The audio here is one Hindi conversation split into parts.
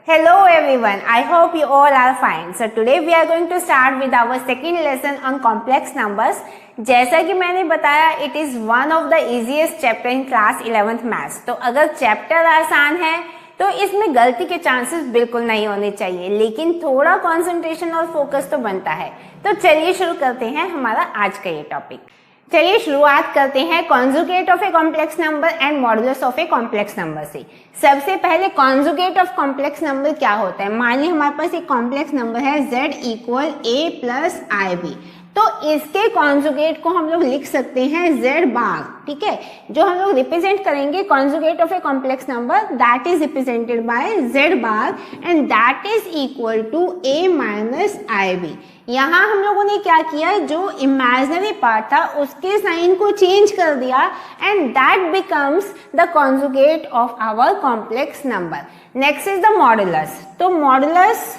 Hello everyone, I hope you all are fine. So today we are going to start with our second lesson on complex numbers. जैसा कि मैंने बताया it is one of the easiest chapter in class 11th maths. तो अगर चैप्टर आसान है तो इसमें गलती के चांसेस बिल्कुल नहीं होने चाहिए, लेकिन थोड़ा कंसंट्रेशन और फोकस तो बनता है। तो चलिए शुरू करते हैं हमारा आज का ये टॉपिक। चलिए शुरुआत करते हैं conjugate of a complex number and modulus of a complex number से। सबसे पहले कॉन्जुगेट ऑफ कॉम्प्लेक्स नंबर क्या होता है। मान लीजिए हमारे पास एक कॉम्प्लेक्स नंबर है z equal a plus i b, तो इसके कॉन्जुगेट को हम लोग लिख सकते हैं z बार। ठीक है, जो हम लोग रिप्रेजेंट करेंगे conjugate of a complex number that is represented by z bar and that is equal to a minus i b. यहाँ हम लोगों ने क्या किया, जो इमेजिनरी पार्ट था उसके साइन को चेंज कर दिया and that becomes the conjugate of our complex number. Next is the modulus. तो मॉडुलस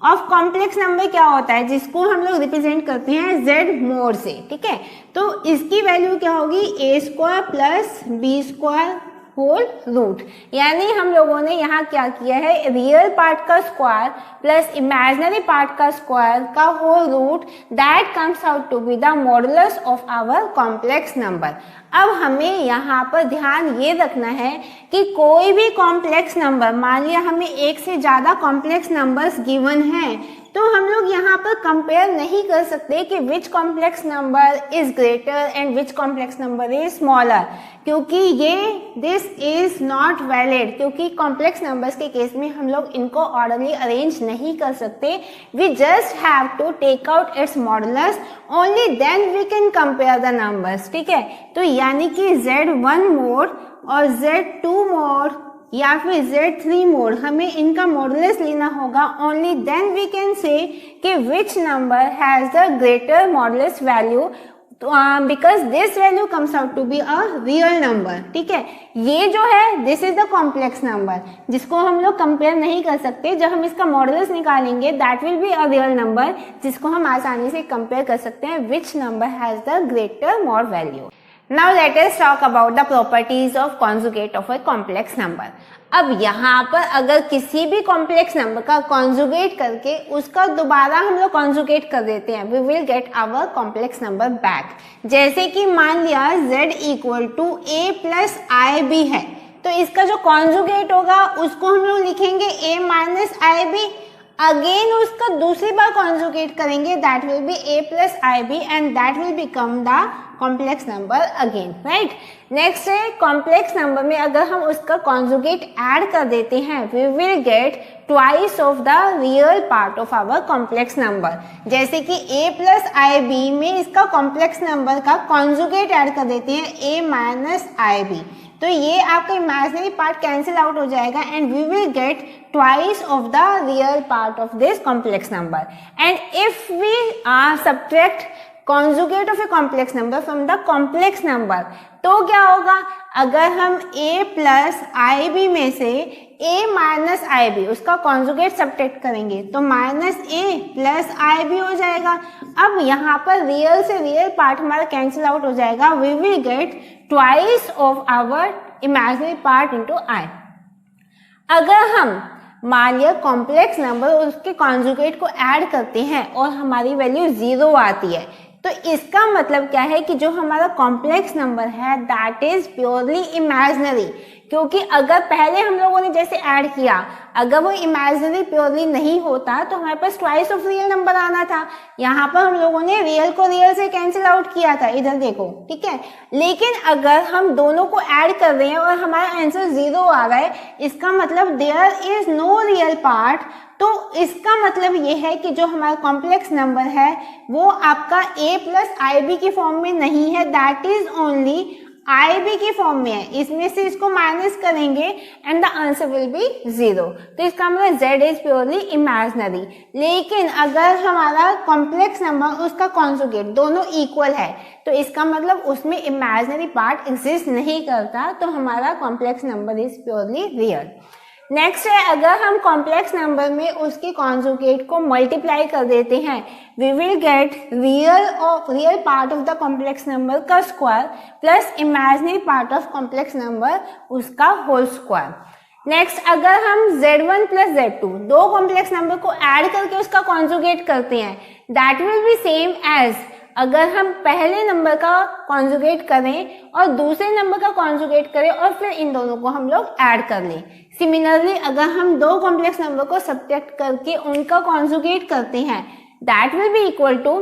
ऑफ कॉम्प्लेक्स नंबर क्या होता है, जिसको हम लोग रिप्रेजेंट करते हैं z मोड से। ठीक है, तो इसकी वैल्यू क्या होगी, a square plus b square whole root. यानी हम लोगों ने यहाँ क्या किया है, रियल पार्ट का स्क्वायर प्लस इमेजिनरी पार्ट का स्क्वायर का whole root, that comes out to be the modulus of our complex number. अब हमें यहाँ पर ध्यान ये रखना है कि कोई भी कॉम्प्लेक्स नंबर, मान लिया हमें एक से ज़्यादा कॉम्प्लेक्स नंबर्स गिवन हैं, तो हम लोग यहाँ पर कंपेयर नहीं कर सकते कि which complex number is greater and which complex number is smaller, क्योंकि ये दिस इज नॉट वैलिड। क्योंकि कॉम्प्लेक्स नंबर्स के केस में हम लोग इनको ऑर्डरली अरेंज नहीं कर सकते। We just have to take out its modulus, only then we can compare the numbers. ठीक है, तो यानी कि z1 मोड और z2 मोड या फिर z3 मोड, हमें इनका मॉडुलस लेना होगा। Only then we can say कि which number has the greater modulus value, because this value comes out to be a real number. ठीक है, ये जो है this is the complex number जिसको हम लोग कंपेयर नहीं कर सकते। जब हम इसका मॉडुलस निकालेंगे that will B a real number जिसको हम आसानी से कंपेयर कर सकते हैं विच number has the greater mod value. Now let us talk about the properties of conjugate of a complex number. अब यहाँ पर अगर किसी भी कॉम्प्लेक्स नंबर का कॉन्जुगेट करके उसका दोबारा हम लोग कॉन्जुगेट कर देते हैं, we will get our complex number back। जैसे कि मान लिया z equal to a plus i b है, तो इसका जो कॉन्जुगेट होगा उसको हम लोग लिखेंगे a minus i b. Again उसका दूसरी बार कॉन्जुगेट करेंगे that will be a plus i b and that will become the complex number again, right. Next है कॉम्प्लेक्स नंबर में अगर हम उसका कॉन्जुगेट ऐड कर देते हैं we will get twice of the real part of our complex number. जैसे कि a प्लस आई बी में इसका कॉम्प्लेक्स नंबर का कॉन्जुगेट ऐड कर देते हैं a माइनस आई बी, तो ये आपका इमेजिनरी पार्ट कैंसिल आउट हो जाएगा and we will get twice of the real part of this complex number. And if we subtract conjugate of a complex number from the complex number, तो क्या होगा, अगर हम a प्लस आई बी में से a माइनस आई बी उसका कॉन्जुगेट सब्ट्रैक्ट करेंगे तो minus a plus i b हो जाएगा। अब यहाँ पर रियल से रियल पार्ट हमारा कैंसिल आउट हो जाएगा, we will get twice of our imaginary part into i। अगर हम मान लिया कॉम्प्लेक्स नंबर और उसके कॉन्जुगेट को ऐड करते हैं और हमारी वैल्यू 0 आती है, तो इसका मतलब क्या है कि जो हमारा कॉम्प्लेक्स नंबर है दैट इज प्योरली इमेजिनरी। क्योंकि अगर पहले हम लोगों ने जैसे ऐड किया, अगर वो इमेजिनरी प्योरली नहीं होता तो हमारे पास ट्वाइस ऑफ रियल नंबर आना था। यहाँ पर हम लोगों ने रियल को रियल से कैंसिल आउट किया था, इधर देखो। ठीक है, लेकिन अगर हम दोनों को ऐड कर रहे हैं और हमारा आंसर 0 आ रहा है, इसका मतलब there is no real part. तो इसका मतलब ये है कि जो हमारा कॉम्प्लेक्स नंबर है वो आपका a प्लस आई बी की फॉर्म में नहीं है, that is only i b की फॉर्म में है। इसमें से इसको माइनस करेंगे and the answer will be 0। तो इसका मतलब z इज प्योरली इमेजिनरी। लेकिन अगर हमारा कॉम्प्लेक्स नंबर उसका कॉन्जुगेट दोनों इक्वल है तो इसका मतलब उसमें इमेजिनरी पार्ट एग्जिस्ट नहीं करता, तो हमारा complex number is purely real. Next है अगर हम कॉम्प्लेक्स नंबर में उसके कॉन्जुगेट को मल्टीप्लाई कर देते हैं we will get real part of the complex number का square plus imaginary part of complex number उसका होल स्क्वायर। नेक्स्ट अगर हम Z1 प्लस Z2 दो कॉम्प्लेक्स नंबर को ऐड करके उसका कॉन्जुगेट करते हैं, that will be same as अगर हम पहले नंबर का कॉन्जुगेट करें और दूसरे नंबर का कॉन्जुगेट करें और फिर इन दोनों को हम लोग ऐड कर लें। सिमिलरली अगर हम दो कॉम्प्लेक्स नंबर को सब्ट्रैक्ट करके उनका कॉन्जुगेट करते हैं, that will be equal to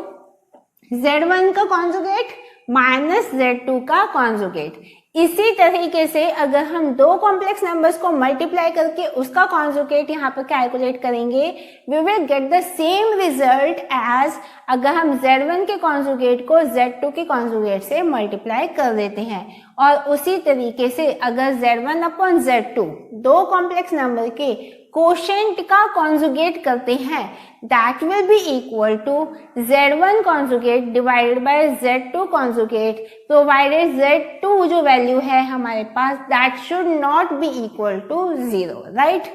Z1 का कॉन्जुगेट माइनस Z2 का कॉन्जुगेट। इसी तरीके से अगर हम दो कॉम्प्लेक्स नंबर्स को मल्टीप्लाई करके उसका कॉन्जुगेट यहाँ पर कैलकुलेट करेंगे, we will get the same result as अगर हम Z1 के कॉन्जुगेट को Z2 के कॉन्जुगेट से मल्टीप्लाई कर देते हैं। और उसी तरीके से अगर Z1 अपॉन Z2 दो कॉम्प्लेक्स नंबर के कोशेंट का कॉन्जुगेट करते हैं, that will be equal to Z1 conjugate divided by Z2 conjugate, provided Z2 जो वैल्यू है हमारे पास that should not be equal to 0, right.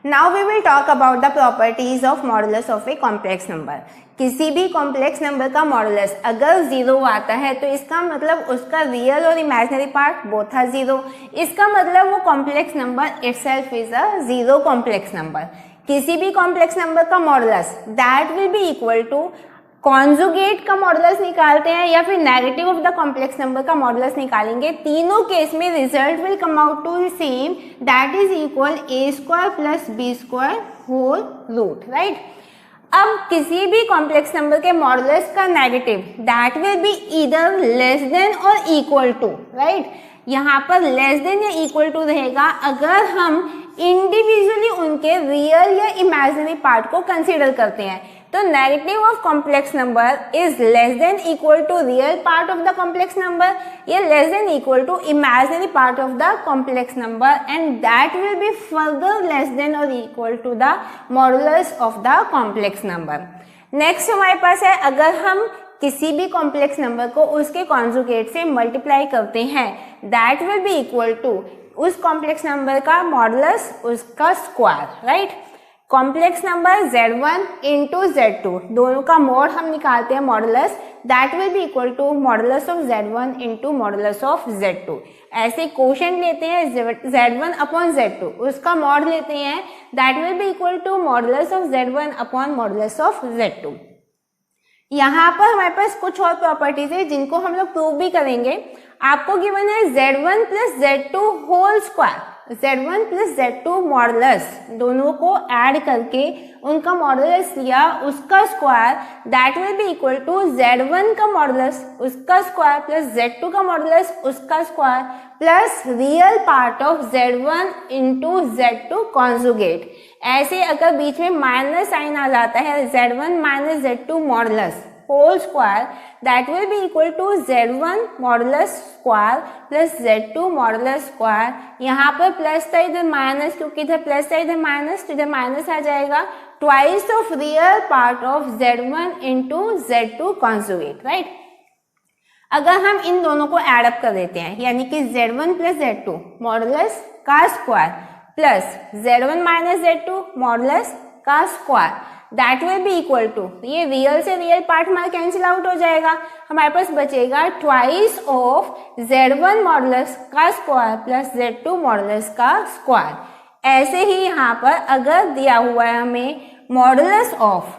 Now we will talk about the properties of modulus of a complex number. किसी भी कॉम्प्लेक्स नंबर का मॉडुलस अगर 0 आता है तो इसका मतलब उसका रियल और इमेजिनरी पार्ट बोथ आर 0। इसका मतलब वो complex number itself is a 0 complex number. किसी भी कॉम्प्लेक्स नंबर का modulus that will be equal to conjugate का मॉडुलस निकालते हैं या फिर negative of the complex number का मॉडुलस निकालेंगे, तीनों केस में result will come out to same, that is equal a square plus b square whole root, right. अब किसी भी कॉम्प्लेक्स नंबर के मॉडुलस का negative that will be either less than और इक्वल टू, राइट। यहाँ पर लेस देन या इक्वल टू रहेगा अगर हम इंडिविजुअली उनके रियल या इमेजिनरी पार्ट को कंसीडर करते हैं। तो negative of complex number is less than equal to real part of the complex number या less than equal to imaginary part of the complex number and that will be further less than और equal to the modulus of the complex number. Next हमारे पास है अगर हम किसी भी कॉम्प्लेक्स नंबर को उसके कॉन्जुगेट से मल्टीप्लाई करते हैं, that will be equal to उस कॉम्प्लेक्स नंबर का मॉडुलस उसका square, right. Complex number Z1 into Z2 दोनों का मोड हम निकालते हैं modulus, that will be equal to modulus of Z1 into modulus of Z2। ऐसे क्वोशेंट लेते हैं Z1 अपॉन Z2 उसका मॉड लेते हैं, that will be equal to modulus of Z1 upon modulus of Z2। यहाँ पर हमारे पास कुछ और प्रॉपर्टीज है जिनको हम लोग प्रूव भी करेंगे। आपको गिवन है Z1 plus Z2 whole square, Z1 plus Z2 modulus दोनों को ऐड करके उनका मॉडुलस लिया उसका square, that will be equal to Z1 का मॉडुलस उसका स्क्वायर प्लस Z2 का मॉडुलस उसका square plus real part of Z1 into Z2 conjugate. ऐसे अगर बीच में माइनस साइन आ जाता है Z1 minus Z2 modulus whole square, that will be equal to Z1 modulus square plus Z2 modulus square. यहाँ पर प्लस था इधर माइनस, क्योंकि इधर प्लस था इधर माइनस तो इधर माइनस आ जाएगा, twice of real part of Z1 into Z2 conjugate, right. अगर हम इन दोनों को एडअप कर देते हैं यानी कि Z1 प्लस Z2 मॉडुलस का square plus Z1 minus Z2 modulus का square, that will be equal to, ये रियल से रियल पार्ट हमारा कैंसिल आउट हो जाएगा, हमारे पास बचेगा ट्वाइस ऑफ Z1 मॉडुलस का स्क्वायर प्लस Z2 मॉडुलस का स्क्वायर। ऐसे ही यहाँ पर अगर दिया हुआ है हमें modulus of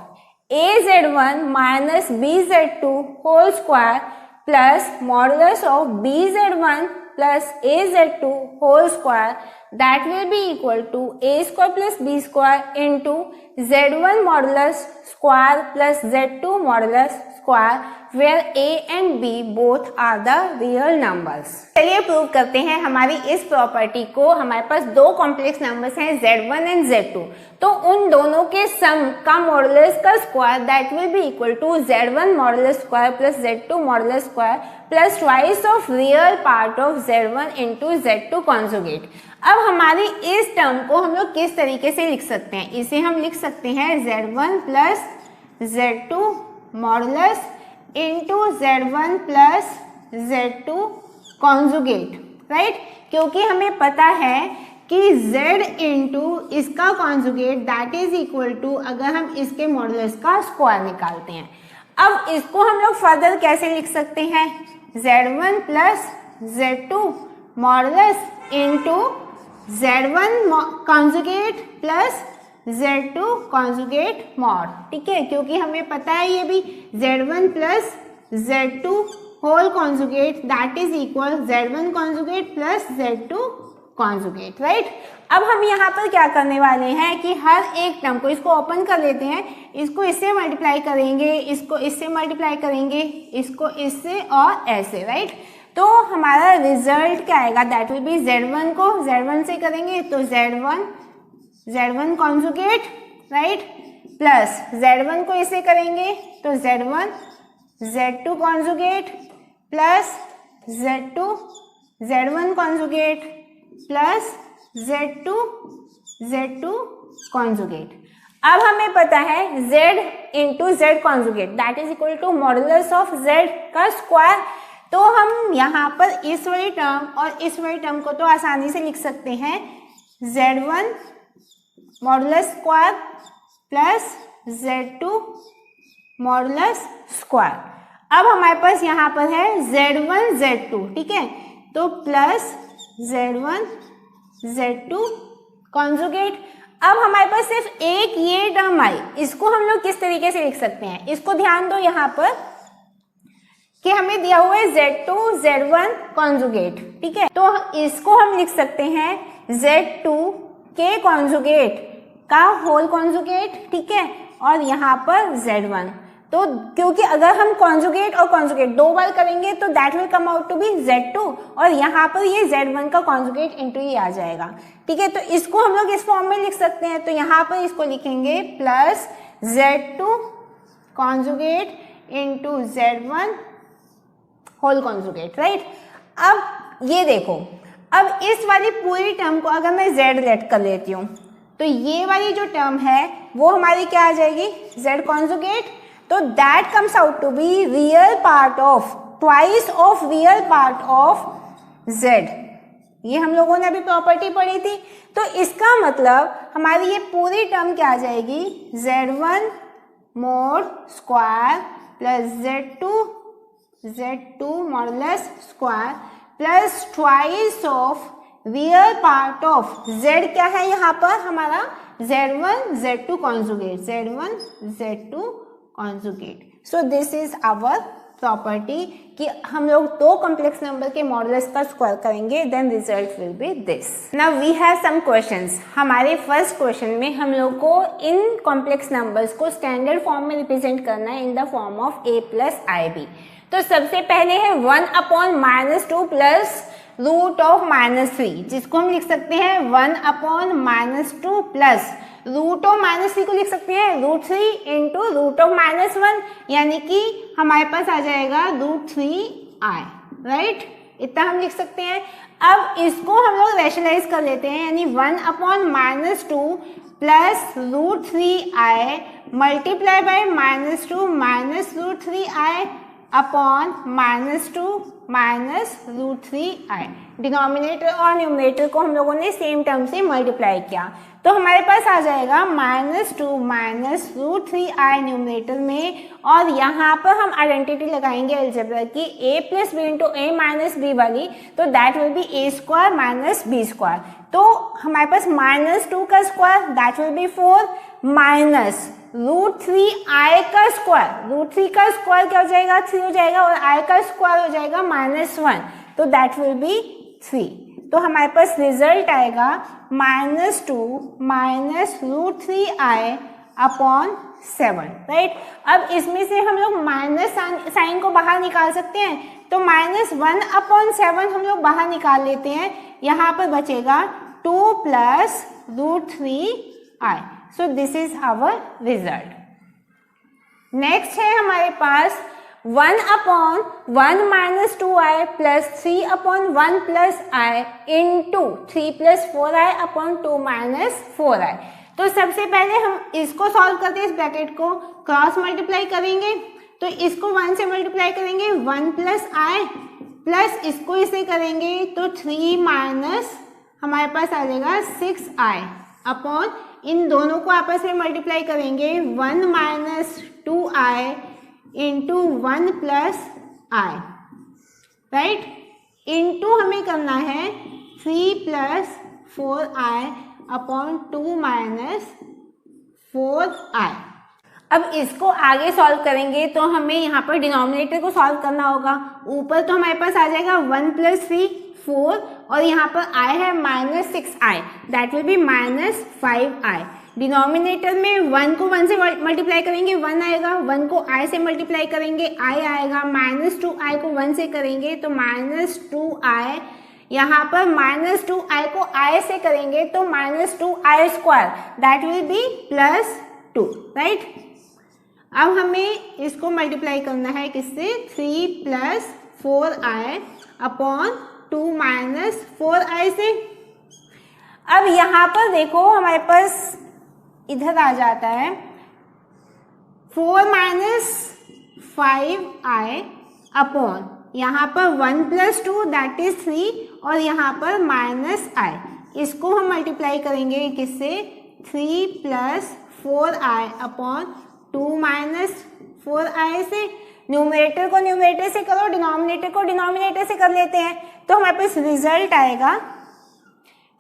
AZ1 minus BZ2 whole square plus modulus of BZ1 plus AZ2 whole square, that will be equal to a square plus b square into Z1 modulus square plus Z2 modulus square where a and b both are the real numbers। चलिए प्रूव करते हैं हमारी इस प्रॉपर्टी को। हमारे पास दो कॉम्प्लेक्स नंबर्स हैं Z1 एंड Z2, तो उन दोनों के सम का मॉडुलस का square that will be equal to Z1 modulus square plus Z2 modulus square plus twice of real part of Z1 into Z2 conjugate. अब हमारी इस टर्म को हम लोग किस तरीके से लिख सकते हैं, इसे हम लिख सकते हैं Z1 plus Z2 modulus into Z1 plus Z2 conjugate, right. क्योंकि हमें पता है कि Z इंटू इसका conjugate that is equal to अगर हम इसके मॉडुलस का स्क्वायर निकालते हैं। अब इसको हम लोग फर्दर कैसे लिख सकते हैं, Z1 plus Z2 modulus into Z1 conjugate plus Z2 conjugate mod, ठीक है, क्योंकि हमें पता है ये भी Z1 plus Z2 whole conjugate that is equal Z1 conjugate plus Z2 conjugate, right. अब हम यहाँ पर क्या करने वाले हैं कि हर एक टर्म को, इसको ओपन कर लेते हैं, इसको इससे मल्टीप्लाई करेंगे, इसको इससे मल्टीप्लाई करेंगे, इसको इससे और ऐसे, राइट। तो हमारा रिजल्ट क्या आएगा, दैट विल बी Z1 को Z1 से करेंगे तो Z1 conjugate, right, plus Z1 को इससे करेंगे तो Z2 conjugate plus Z1 conjugate plus Z2 conjugate. अब हमें पता है Z into Z conjugate that is equal to modulus of Z का स्क्वायर। तो हम यहाँ पर इस वाली टर्म और इस वाली टर्म को तो आसानी से लिख सकते हैं Z1 modulus square plus Z2 modulus square. अब हमारे पास यहाँ पर है Z1 Z2, ठीक है, तो प्लस Z1 Z2 कॉन्जुगेट। अब हमारे पास सिर्फ एक ये टर्म आई, इसको हम लोग किस तरीके से लिख सकते हैं, इसको ध्यान दो यहाँ पर कि हमें दिया हुआ है Z2 Z1 कॉन्जुगेट, ठीक है, तो इसको हम लिख सकते हैं Z2 के कॉन्जुगेट का होल कॉन्जुगेट, ठीक है, और यहाँ पर Z1। तो क्योंकि अगर हम कॉन्जुगेट और कॉन्जुगेट दो बार करेंगे तो that will come out to be Z2 और यहाँ पर ये Z1 का कॉन्जुगेट इंटू ये आ जाएगा, ठीक है। तो इसको हम लोग इस फॉर्म में लिख सकते हैं, तो यहाँ पर इसको लिखेंगे plus Z2 conjugate into Z1 whole conjugate, right. अब ये देखो, अब इस वाली पूरी टर्म को अगर मैं Z लेट कर लेती हूँ तो ये वाली जो टर्म है वो हमारी क्या आ जाएगी, Z कॉन्जुगेट। तो that comes out to be real part of twice of real part of Z। ये हम लोगों ने अभी प्रॉपर्टी पढ़ी थी। तो इसका मतलब हमारी ये पूरी टर्म क्या आ जाएगी, Z1 mod square plus Z2 modulus square plus twice of real part of Z क्या है यहाँ पर हमारा Z1 Z2 conjugate, Z1 Z2 conjugate. So this is our property कि हम लोग दो कॉम्प्लेक्स नंबर के मॉडुलस का स्क्वायर करेंगे, then result will be this. Now we have some questions. हमारे फर्स्ट क्वेश्चन में हम लोग को इन कॉम्प्लेक्स नंबर्स को स्टैंडर्ड फॉर्म में रिप्रेजेंट करना है इन the form of a plus IB। तो सबसे पहले है 1/-2 प्लस रूट ऑफ -3, जिसको हम लिख सकते हैं 1/-2 प्लस रूट ऑफ -3 को लिख सकते हैं √3 इंटू रूट ऑफ -1, यानी कि हमारे पास आ जाएगा √3i, राइट, इतना हम लिख सकते हैं। अब इसको हम लोग रैशनलाइज कर लेते हैं, यानी 1/-2 plus √3i multiply by -2 minus √3i upon -2 minus √3i। Denominator और न्यूमरेटर को हम लोगों ने सेम टर्म से मल्टीप्लाई किया, तो हमारे पास आ जाएगा -2 माइनस √3i न्यूमरेटर में, और यहाँ पर हम आइडेंटिटी लगाएंगे अलजेब्रा की a plus b into a minus b वाली, तो that will be a square minus b square. तो हमारे पास -2 का square that will be 4 minus √3i का स्क्वायर, √3 का स्क्वायर क्या हो जाएगा, 3 हो जाएगा, और i का स्क्वायर हो जाएगा -1, तो दैट विल बी 3। तो हमारे पास रिजल्ट आएगा -2 माइनस √3i अपॉन 7, राइट। अब इसमें से हम लोग माइनस साइन को बाहर निकाल सकते हैं, तो -1/7 हम लोग बाहर निकाल लेते हैं, यहाँ पर बचेगा 2 plus √3i। So this is our result. Next है हमारे पास 1/1 minus 2i plus 3/1 plus i into 3 plus 4i upon 2 minus 4i। तो सबसे पहले हम इसको सॉल्व करते हैं, इस ब्रैकेट को क्रॉस मल्टीप्लाई करेंगे, तो इसको 1 से मल्टीप्लाई करेंगे 1 प्लस i प्लस इसको इसे करेंगे तो 3 माइनस हमारे पास आ जाएगा 6i अपॉन इन दोनों को आपस में मल्टीप्लाई करेंगे 1 minus 2i into 1 plus i, right, into हमें करना है 3 plus 4i upon 2 minus 4i। अब इसको आगे सॉल्व करेंगे तो हमें यहाँ पर डिनोमिनेटर को सॉल्व करना होगा। ऊपर तो हमारे पास आ जाएगा 1 + 3 4 और यहाँ पर i है -6i, that will B -5i। Denominator में 1 को 1 से मल्टीप्लाई करेंगे 1 आएगा, 1 को i से मल्टीप्लाई करेंगे i आएगा, -2i को 1 से करेंगे तो -2i, यहाँ पर -2i को i से करेंगे तो -2i², that will B +2, right. अब हमें इसको मल्टीप्लाई करना है किससे, 3 + 4i अपॉन 2 माइनस 4i से। अब यहाँ पर देखो हमारे पास इधर आ जाता है 4 - 5i अपॉन यहाँ पर 1 + 2 दैट इज 3 और यहाँ पर -i। इसको हम मल्टीप्लाई करेंगे किससे, 3 + 4i अपॉन 2 माइनस 4i से। न्यूमरेटर को न्यूमरेटर से करो, डिनोमिनेटर को डिनोमिनेटर से कर लेते हैं तो हमारे पास रिजल्ट आएगा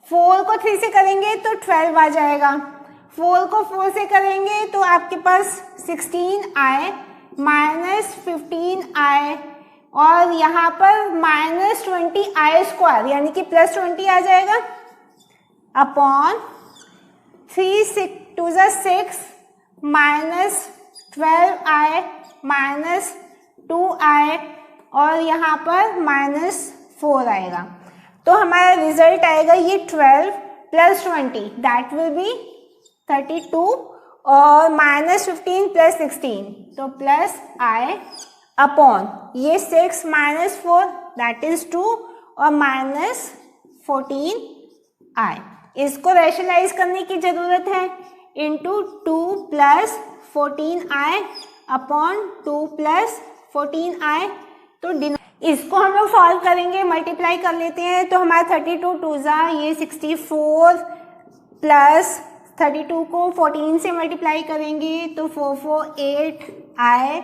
4 को 3 से करेंगे तो 12 आ जाएगा, 4 को 4 से करेंगे तो आपके पास 16i -15i और यहाँ पर -20i² यानी कि +20 आ जाएगा अपॉन 3 × 2 = 6 -12i -2i और यहाँ पर -4 आएगा। तो हमारा रिजल्ट आएगा ये 12 + 20 दैट विल बी 32 और -15 + 16 तो +i अपॉन ये 6 - 4 दैट इज 2 और -14i। इसको रैशनलाइज करने की जरूरत है, इंटू 2 + 14i अपॉन 2 + 14i। तो इसको हम लोग सॉल्व करेंगे, मल्टीप्लाई कर लेते हैं तो हमारा 32 2 ये 64 प्लस 32 को 14 से मल्टीप्लाई करेंगे तो 448i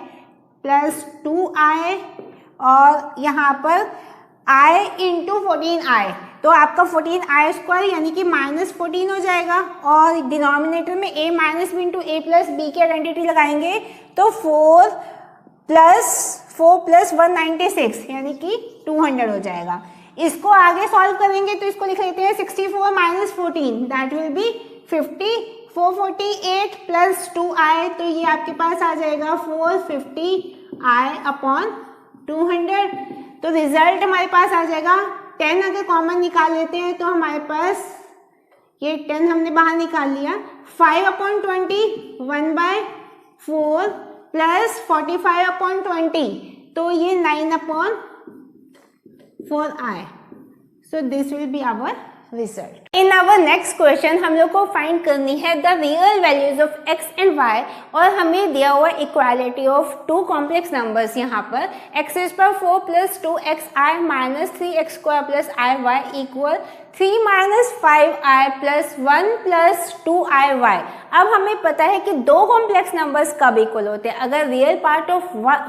प्लस 2i और यहाँ पर i × 14i तो आपका 14i² यानी कि -14 हो जाएगा और डिनोमिनेटर में a - b × a + b की आइडेंटिटी लगाएंगे तो 4 + 196 यानी कि 200 हो जाएगा। इसको आगे सॉल्व करेंगे तो इसको लिख लेते हैं 64 - 14 दैट विल बी 50, 448 + 2i तो ये आपके पास आ जाएगा 450i अपॉन 200। तो रिजल्ट हमारे पास आ जाएगा 10। अगर कॉमन निकाल लेते हैं तो हमारे पास ये 10 हमने बाहर निकाल लिया, 5/20 1/4 प्लस 45/20 तो ये 9/4i। So this will be our result. In our next question हम लोग को फाइंड करनी है the real values of x and y और हमें दिया हुआ equality of two complex numbers यहाँ पर x² 4 + 2xi - 3x² + iy equal 3 - 5i + 1 + 2iy। अब हमें पता है कि दो कॉम्प्लेक्स नंबर्स कब इक्वल होते हैं, अगर real part of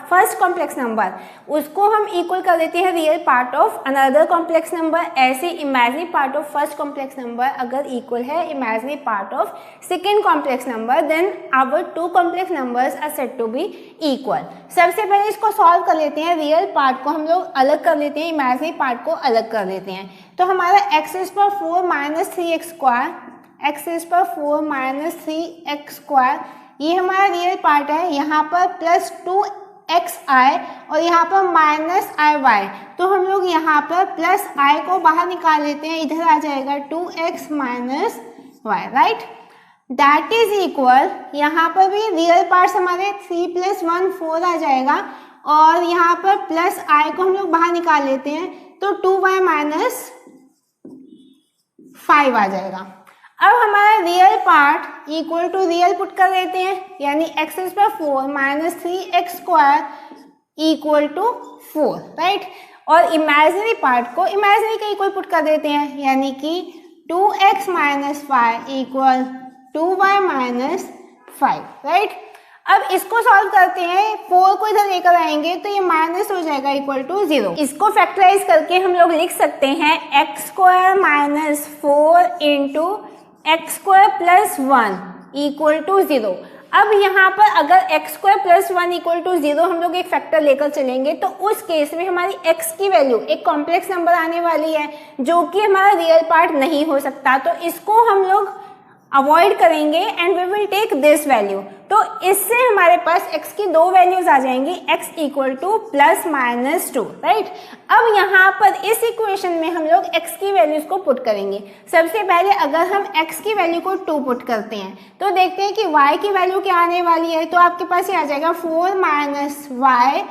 first complex number उसको हम इक्वल कर देते हैं real part of another complex number, ऐसे imaginary part of first complex number अगर इक्वल है imaginary part of second complex number then our two complex numbers are said to be equal. सबसे पहले इसको सॉल्व कर लेते हैं, रियल पार्ट को हम लोग अलग कर लेते हैं, इमेजिनरी पार्ट को अलग कर देते हैं। तो हमारा x² 4 - 3x², x² 4 - 3x² ये हमारा रियल पार्ट है, यहाँ पर प्लस 2xi और यहाँ पर -iy तो हम लोग यहाँ पर प्लस i को बाहर निकाल लेते हैं, इधर आ जाएगा 2x - y, right. That is equal, यहाँ पर भी रियल पार्ट्स हमारे 3 + 1 4 आ जाएगा और यहाँ पर प्लस i को हम लोग बाहर निकाल लेते हैं तो 2y - 5 आ जाएगा। अब हमारा real part equal to real put कर देते हैं, यानी x² 4 - 3x² equal to 4, right. और इमेजिनरी पार्ट को इमेजिनरी के इक्वल पुट कर देते हैं, यानी कि 2x - 5 इक्वल 2y - 5, राइट। अब इसको सॉल्व करते हैं, 4 को इधर लेकर आएंगे तो ये माइनस हो जाएगा इक्वल टू 0। इसको फैक्टराइज करके हम लोग लिख सकते हैं x square minus 4 into x square plus 1 equal to 0। अब यहाँ पर अगर x square plus 1 equal to 0 हम लोग एक फैक्टर लेकर चलेंगे तो उस केस में हमारी x की वैल्यू एक कॉम्प्लेक्स नंबर आने वाली है जो कि हमारा रियल पार्ट नहीं हो सकता, तो इसको हम लोग अवॉइड करेंगे and we will take this value. तो इससे हमारे पास x की दो वैल्यूज आ जाएंगी, x equal two plus minus 2, right. अब यहाँ पर इस इक्वेशन में हम लोग x की वैल्यूज को पुट करेंगे। सबसे पहले अगर हम x की वैल्यू को 2 पुट करते हैं तो देखते हैं कि y की वैल्यू क्या आने वाली है। तो आपके पास ये आ जाएगा 4 minus y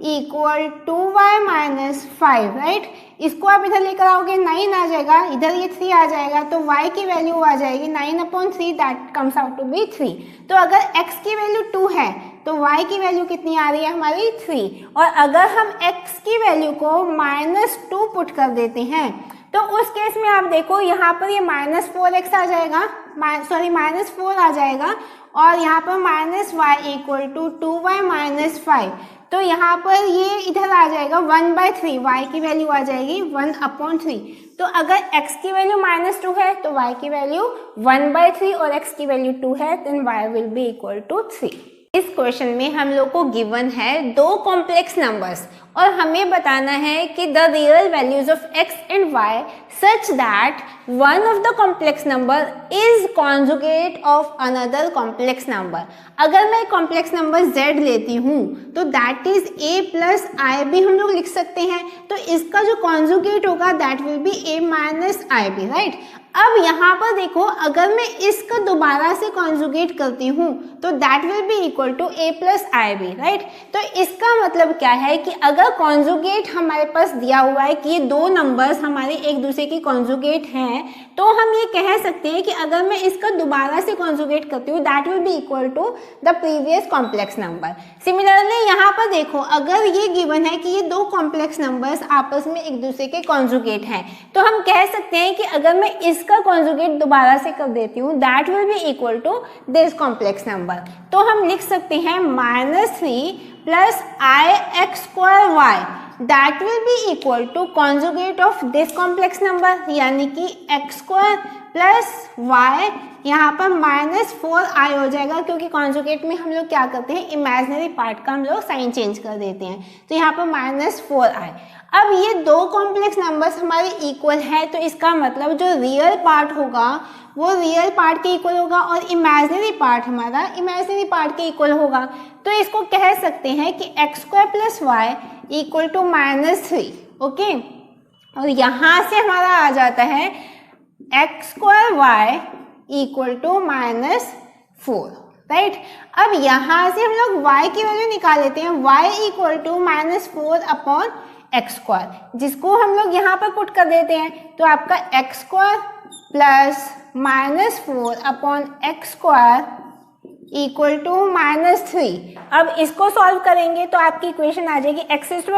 equal to y minus 5, right. इसको आप इधर लेकर आओगे 9 आ जाएगा, इधर ये 3 आ जाएगा, तो y की वैल्यू आ जाएगी 9/3, that comes out to be 3। तो अगर x की वैल्यू 2 है तो y की वैल्यू कितनी आ रही है हमारी 3। और अगर हम x की वैल्यू को -2 पुट कर देते हैं तो उस केस में आप देखो यहाँ पर ये -4x आ जाएगा, -4 आ जाएगा, और यहाँ पर -y equal to 2y minus 5। तो यहाँ पर ये इधर आ जाएगा 1/3, y की वैल्यू आ जाएगी 1/3। तो अगर x की वैल्यू -2 है तो y की वैल्यू 1/3 और x की वैल्यू 2 है, then y will be equal to 3। इस क्वेश्चन में हम लोग को गिवन है दो कॉम्प्लेक्स नंबर्स और हमें बताना है कि the real values of x and y such that one of the complex number is conjugate of another complex number। अगर मैं कॉम्प्लेक्स नंबर z लेती हूँ तो दैट इज a प्लस आई भी हम लोग लिख सकते हैं, तो इसका जो कॉन्जुगेट होगा that will be a minus i b, right. अब यहाँ पर देखो अगर मैं इसका दोबारा से कॉन्जुगेट करती हूँ तो that will be equal to a plus i b, right. तो इसका मतलब क्या है कि अगर कॉन्जुगेट हमारे पास दिया हुआ है कि ये दो नंबर्स हमारे एक दूसरे की कॉन्जुगेट हैं, तो हम ये कह सकते हैं कि अगर मैं इसका दोबारा से कॉन्जुगेट करती हूँ that will be equal to the previous complex number. Similarly यहाँ पर देखो अगर ये गिवन है कि ये दो कॉम्प्लेक्स नंबर्स आपस में एक दूसरे के कॉन्जुगेट हैं, तो हम कह सकते हैं कि अगर मैं इसका कॉन्जुगेट दोबारा से कर देती हूँ that will be equal to this complex number. तो हम लिख सकते हैं -3 plus ix²y that will be equal to conjugate of this complex number, यानी कि x² प्लस y, यहाँ पर -4i हो जाएगा क्योंकि कॉन्जुगेट में हम लोग क्या करते हैं इमेजिनरी पार्ट का हम लोग साइन चेंज कर देते हैं, तो यहाँ पर -4i। अब ये दो कॉम्प्लेक्स नंबर्स हमारे इक्वल है तो इसका मतलब जो रियल पार्ट होगा वो रियल पार्ट के इक्वल होगा और इमेजिनरी पार्ट हमारा इमेजिनरी पार्ट के इक्वल होगा। तो इसको कह सकते हैं कि x² plus y equal to -3, okay. और यहाँ से हमारा आ जाता है x²y इक्वल टू -4, राइट। अब यहाँ से हम लोग y की वैल्यू निकाल लेते हैं, y इक्वल टू -4/x², जिसको हम लोग यहाँ पर पुट कर देते हैं, तो आपका x² plus -4/x² equal to -3। अब इसको सॉल्व करेंगे तो आपकी इक्वेशन आ जाएगी x⁴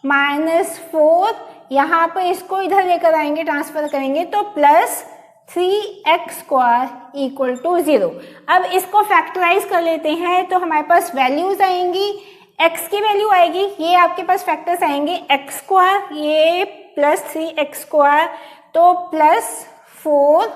-4, यहाँ पर इसको इधर लेकर आएंगे ट्रांसफर करेंगे तो प्लस 3x² इक्वल टू 0। अब इसको फैक्टराइज कर लेते हैं तो हमारे पास वैल्यूज आएंगी, x की वैल्यू आएगी, ये आपके पास फैक्टर्स आएंगे x², ये प्लस 3x², तो plus 4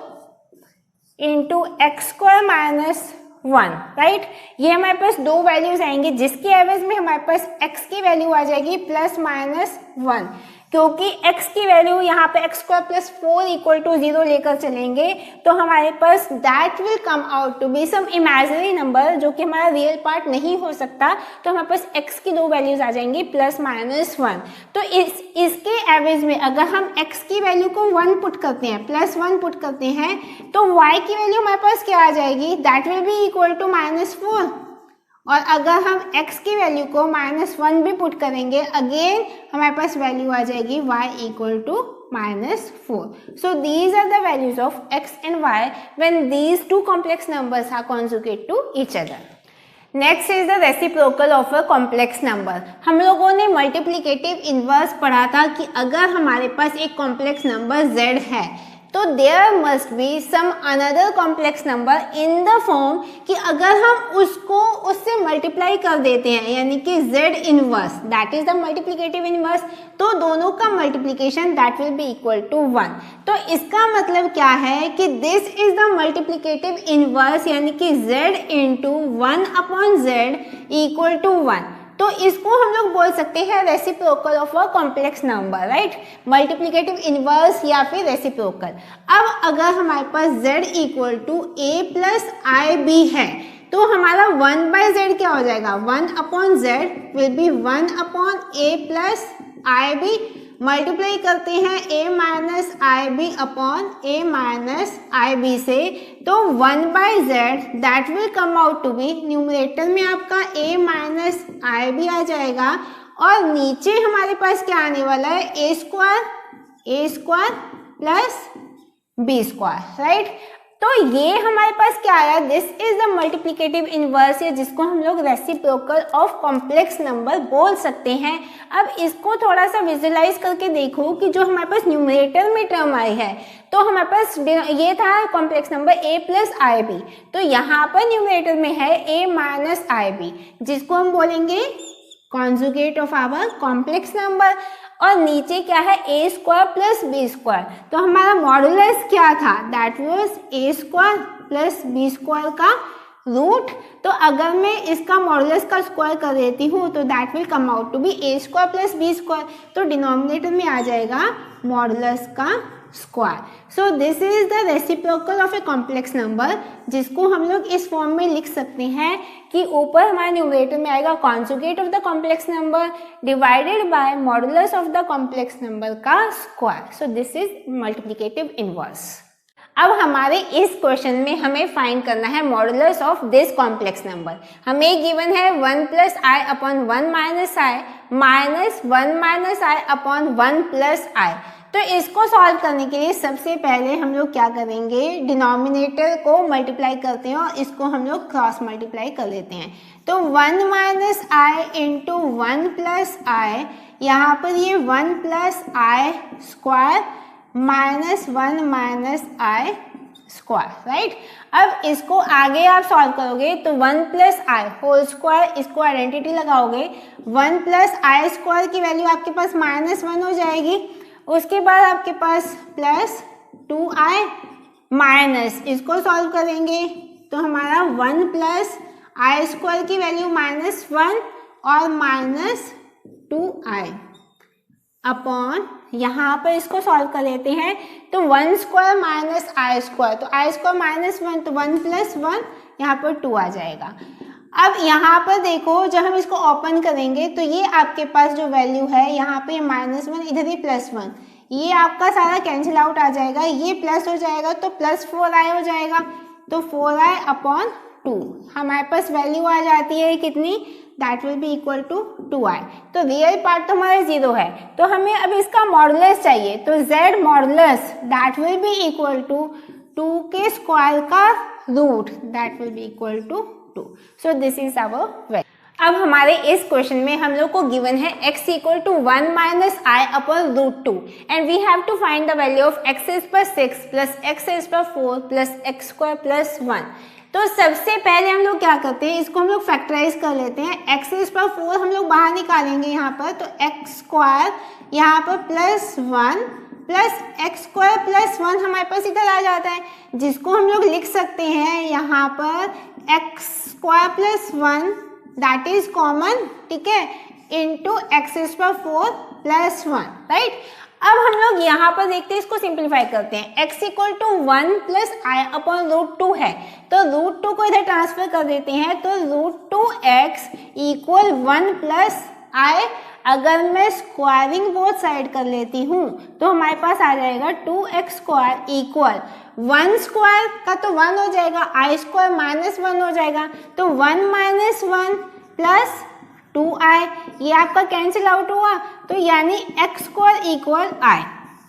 into x² minus 1, right. ये हमारे पास दो वैल्यूज आएंगे जिसके एवज में हमारे पास x की वैल्यू आ जाएगी +-1, क्योंकि x की वैल्यू यहाँ पे x² प्लस 4 इक्वल टू 0 लेकर चलेंगे तो हमारे पास that will come out to be some imaginary number जो कि हमारा रियल पार्ट नहीं हो सकता, तो हमारे पास x की दो वैल्यूज आ जाएंगी +-1। तो इसके एवरेज में अगर हम x की वैल्यू को 1 पुट करते हैं, +1 पुट करते हैं, तो y की वैल्यू हमारे पास क्या आ जाएगी, that will be equal to -4। और अगर हम x की वैल्यू को -1 भी पुट करेंगे, अगेन हमारे पास वैल्यू आ जाएगी y equal to -4। So these are the values of x and y when these two complex numbers are conjugate to each other. Next is the reciprocal of a complex number. हम लोगों ने मल्टीप्लिकेटिव इनवर्स पढ़ा था कि अगर हमारे पास एक कॉम्प्लेक्स नंबर z है तो there must be some another complex number in the form कि अगर हम उसको उससे मल्टीप्लाई कर देते हैं, यानी कि z inverse that is the multiplicative inverse, तो दोनों का multiplication that will be equal to 1। तो इसका मतलब क्या है कि this is the multiplicative inverse, यानी कि z into 1/z equal to 1। तो इसको हम लोग बोल सकते हैं reciprocal of a complex number, right, multiplicative inverse या फिर रेसिप्रोकल। अब अगर हमारे पास z equal to a plus i b है तो हमारा 1/z क्या हो जाएगा, 1/z will be 1/a plus i b, multiply करते हैं a minus i b upon a minus i b से, तो 1/z that will come out to be, numerator में आपका a माइनस आई बी आ जाएगा और नीचे हमारे पास क्या आने वाला है, a square plus b square, right. तो ये हमारे पास क्या आया, this is the multiplicative inverse, या जिसको हम लोग रेसिप्रोकल ऑफ कॉम्प्लेक्स नंबर बोल सकते हैं। अब इसको थोड़ा सा विजुलाइज करके देखो कि जो हमारे पास न्यूमरेटर में टर्म आई है, तो हमारे पास ये था complex number a plus i b, तो यहाँ पर न्यूमरेटर में है a माइनस आई बी, जिसको हम बोलेंगे conjugate of our complex number, और नीचे क्या है a square plus b square. तो हमारा मॉडुलस क्या था, that was a square plus b square का रूट। तो अगर मैं इसका मॉडुलस का स्क्वायर कर देती हूँ तो that will come out to be a square plus b square, तो डिनोमिनेटर में आ जाएगा मॉडुलस का square. So this is the reciprocal of a complex number, जिसको हम लोग इस फॉर्म में लिख सकते हैं कि ऊपर हमारे न्यूमरेटर में आएगा conjugate of the complex number divided by modulus of the complex number का square. So this is multiplicative inverse. अब हमारे इस क्वेश्चन में हमें फाइंड करना है modulus of this complex number. हमें गिवन है 1 plus i upon 1 minus i minus 1 minus i upon 1 plus i. तो इसको सॉल्व करने के लिए सबसे पहले हम लोग क्या करेंगे, डिनोमिनेटर को मल्टीप्लाई करते हैं और इसको हम लोग क्रॉस मल्टीप्लाई कर लेते हैं। तो 1 माइनस आई इंटू 1 प्लस आई, यहाँ पर ये 1 प्लस आई स्क्वायर माइनस 1 माइनस आई स्क्वायर, राइट। अब इसको आगे आप सॉल्व करोगे तो 1 प्लस आई होल स्क्वायर, इसको आइडेंटिटी लगाओगे, 1 प्लस आई स्क्वायर की वैल्यू आपके पास -1 हो जाएगी। उसके बाद आपके पास प्लस 2i माइनस, इसको सॉल्व करेंगे तो हमारा 1 प्लस आई स्क्वायर की वैल्यू -1 और माइनस 2i अपॉन, यहाँ पर इसको सॉल्व कर लेते हैं तो 1 स्क्वायर माइनस आई स्क्वायर, तो आई स्क्वायर -1 तो 1 प्लस 1, यहाँ पर 2 आ जाएगा। अब यहाँ पर देखो जब हम इसको ओपन करेंगे तो ये आपके पास जो वैल्यू है यहाँ पे -1, इधर ही +1, ये आपका सारा कैंसिल आउट आ जाएगा, ये प्लस हो जाएगा तो प्लस 4i हो जाएगा, तो 4i अपॉन 2 हमारे पास वैल्यू आ जाती है कितनी, that will be equal to 2i। तो रियल पार्ट तो हमारा 0 है, तो हमें अब इसका मॉडुलस चाहिए, तो z modulus that will be equal to 2 के स्क्वायर का root, that will be equal to 2। So this is our value. अब हमारे इस क्वेश्चन में हम लोग को गिवन है x equal to 1 minus i upon √2 and we have to find the value of x is पर 6 प्लस x इज पर 4 प्लस x स्क्वायर प्लस 1। तो सबसे पहले हम लोग क्या करते हैं, इसको हम लोग फैक्टराइज कर लेते हैं। x इज पर 4 हम लोग बाहर निकालेंगे यहाँ पर, तो x स्क्वायर यहाँ पर +1 प्लस x स्क्वायर प्लस 1 हमारे पास इधर आ जाता है, जिसको हम लोग लिख सकते हैं यहाँ पर x square plus 1 that is common, ठीक है, इंटू x इज पर 4 प्लस 1, राइट। अब हम लोग यहाँ पर देखते हैं, इसको सिंप्लीफाई करते हैं। x equal to 1 plus i upon √2 है, तो √2 को इधर ट्रांसफर कर देते हैं, तो √2x इक्वल 1 प्लस आई। अगर मैं स्क्वायरिंग बोथ साइड कर लेती हूँ तो हमारे पास आ जाएगा 2x स्क्वायर इक्वल 1 स्क्वायर का तो 1 हो जाएगा, आई स्क्वायर -1 हो जाएगा, तो 1 माइनस 1 प्लस 2i, ये आपका कैंसिल आउट हुआ, तो यानी x स्क्वायर इक्वल i,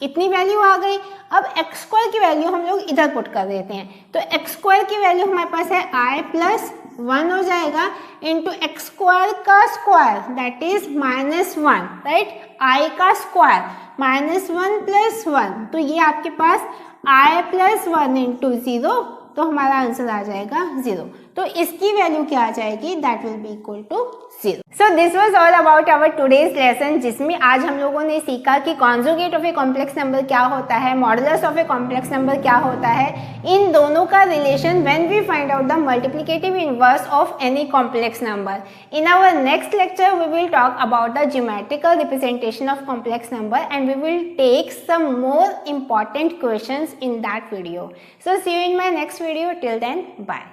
इतनी वैल्यू आ गई। अब x स्क्वायर की वैल्यू हम लोग इधर पुट कर देते हैं, तो x स्क्वायर की वैल्यू हमारे पास है i प्लस 1 हो जाएगा इंटू एक्स स्क्वायर का स्क्वायर दैट इज -1, राइट। आई का स्क्वायर -1 + 1, तो ये आपके पास आई + 1 इंटू 0, तो हमारा आंसर आ जाएगा 0। तो इसकी वैल्यू क्या आ जाएगी, that will be equal to 0। So this was all about our today's lesson, जिसमें आज हम लोगों ने सीखा कि conjugate of a complex number क्या होता है, modulus of a complex number क्या होता है, इन दोनों का relation when we find out the multiplicative inverse of any complex number. In our next lecture we will talk about the geometrical representation of complex number and we will take some more important questions in that video. So see you in my next video. Till then, bye.